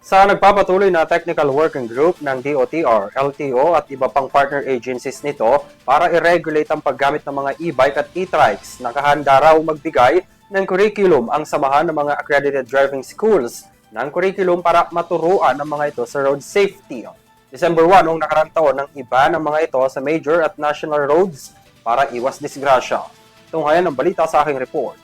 Sa nagpapatuloy na technical working group ng DOTR, LTO at iba pang partner agencies nito para i-regulate ang paggamit ng mga e-bike at e-trikes, nakahanda raw magbigay ng curriculum ang samahan ng mga accredited driving schools ng curriculum para maturuan ng mga ito sa road safety. December 1 noong nakarang taon ng iba ng mga ito sa major at national roads para iwas disgrasya. Tunghayan ng balita sa aking report.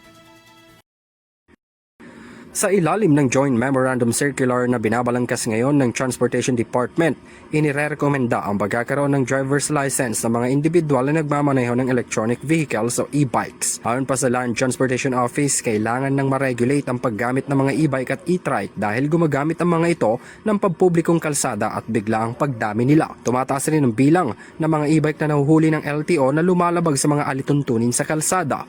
Sa ilalim ng Joint Memorandum Circular na binabalangkas ngayon ng Transportation Department, inirekomenda ang pagkakaroon ng driver's license ng mga individual na nagmamaneho ng electronic vehicles o e-bikes. Ayon pa sa Land Transportation Office, kailangan nang ma-regulate ang paggamit ng mga e-bike at e-trike dahil gumagamit ang mga ito ng pampublikong kalsada at bigla ang pagdami nila. Tumataas rin ang bilang ng mga e-bike na nahuhuli ng LTO na lumalabag sa mga alituntunin sa kalsada.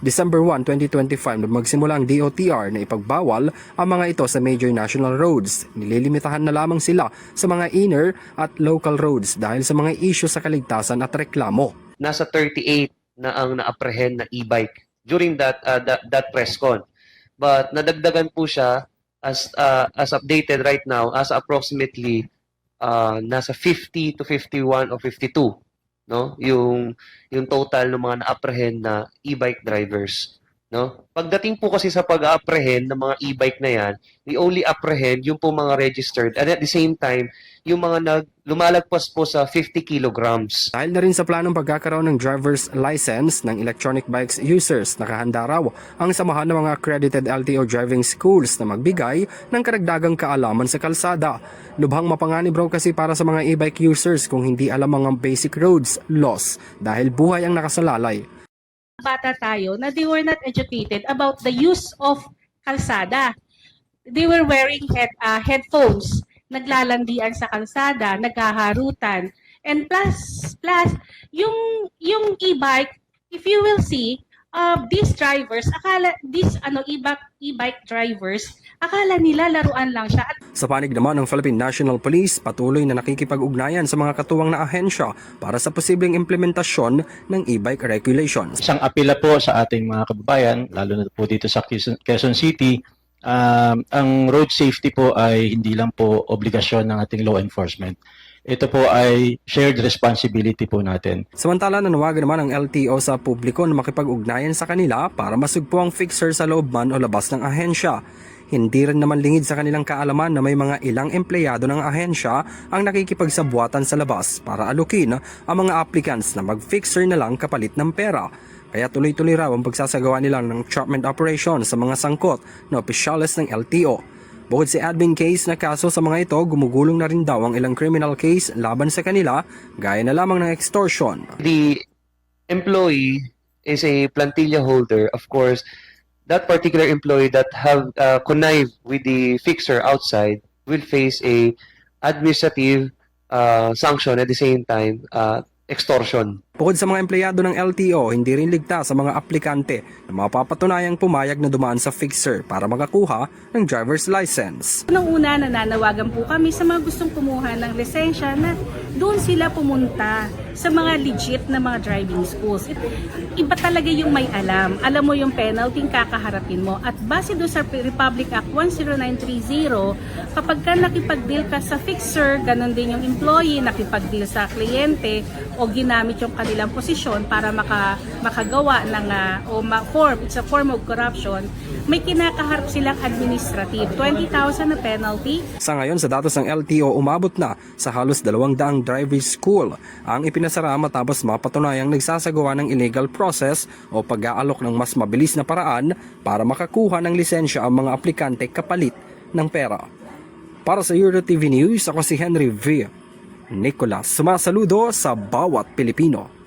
December 1, 2025 nang magsimula ang DOTR na ipagbawal ang mga ito sa major national roads. Nililimitahan na lamang sila sa mga inner at local roads dahil sa mga issue sa kaligtasan at reklamo. Nasa 38 na ang na-apprehend na e-bike during that press con. But nadagdagan po siya as updated right now as approximately nasa 50 to 51 o 52. No, yung total ng mga na-apprehend na e-bike drivers, no? Pagdating po kasi sa pag-apprehend ng mga e-bike na yan, we only apprehend yung po mga registered and at the same time yung mga lumalagpas po sa 50 kilograms. Dahil na rin sa planong pagkakaroon ng driver's license ng electronic bikes users, nakahanda raw ang samahan ng mga accredited LTO driving schools na magbigay ng karagdagang kaalaman sa kalsada. Lubhang mapanganib raw kasi para sa mga e-bike users kung hindi alam mga basic roads laws dahil buhay ang nakasalalay. Bata tayo na they were not educated about the use of kalsada. They were wearing headphones, naglalandian sa kalsada, naghaharutan. And plus yung e-bike, if you will see, these drivers, e-bike drivers, akala nila laruan lang siya. Sa panig naman ng Philippine National Police, patuloy na nakikipag-ugnayan sa mga katuwang na ahensya para sa posibleng implementasyon ng e-bike regulations. Isang apela po sa ating mga kababayan, lalo na po dito sa Quezon City, ang road safety po ay hindi lang po obligasyon ng ating law enforcement. Ito po ay shared responsibility po natin. Samantala, nanawagan naman ang LTO sa publiko na makipag-ugnayan sa kanila para masugpo ang fixer sa loob man o labas ng ahensya. Hindi rin naman lingid sa kanilang kaalaman na may mga ilang empleyado ng ahensya ang nakikipagsabwatan sa labas para alukin ang mga applicants na mag-fixer na lang kapalit ng pera. Kaya tuloy-tuloy raw ang pagsasagawa nila ng entrapment operation sa mga sangkot na opisyales ng LTO. Bukod sa admin case na kaso sa mga ito, gumugulong na rin daw ang ilang criminal case laban sa kanila, gaya na lamang ng extortion. The employee is a plantilla holder, of course. That particular employee that have connived with the fixer outside will face a administrative sanction at the same time extortion. Bukod sa mga empleyado ng LTO, hindi rin ligtas sa mga aplikante na mapapatunayang pumayag na dumaan sa fixer para makakuha ng driver's license. Unang-una, nananawagan po kami sa mga gustong kumuha ng lisensya na doon sila pumunta sa mga legit na mga driving schools. Iba talaga yung may alam. Alam mo yung penalty kakaharapin mo. At base doon sa Republic Act 10930, kapag ka nakipag-deal ka sa fixer, ganun din yung employee, nakipag-deal sa kliyente o ginamit yung kanilang posisyon para makagawa ng it's a form of corruption, may kinakaharap silang administrative 20,000 na penalty. Sa ngayon, sa datos ng LTO, umabot na sa halos 200 driving school ang ipinasara matapos mapatunayang nagsasagawa ng illegal process o pag-aalok ng mas mabilis na paraan para makakuha ng lisensya ang mga aplikante kapalit ng pera. Para sa EuroTV News, ako si Henry V. Nicolas, sumasaludo sa bawat Pilipino.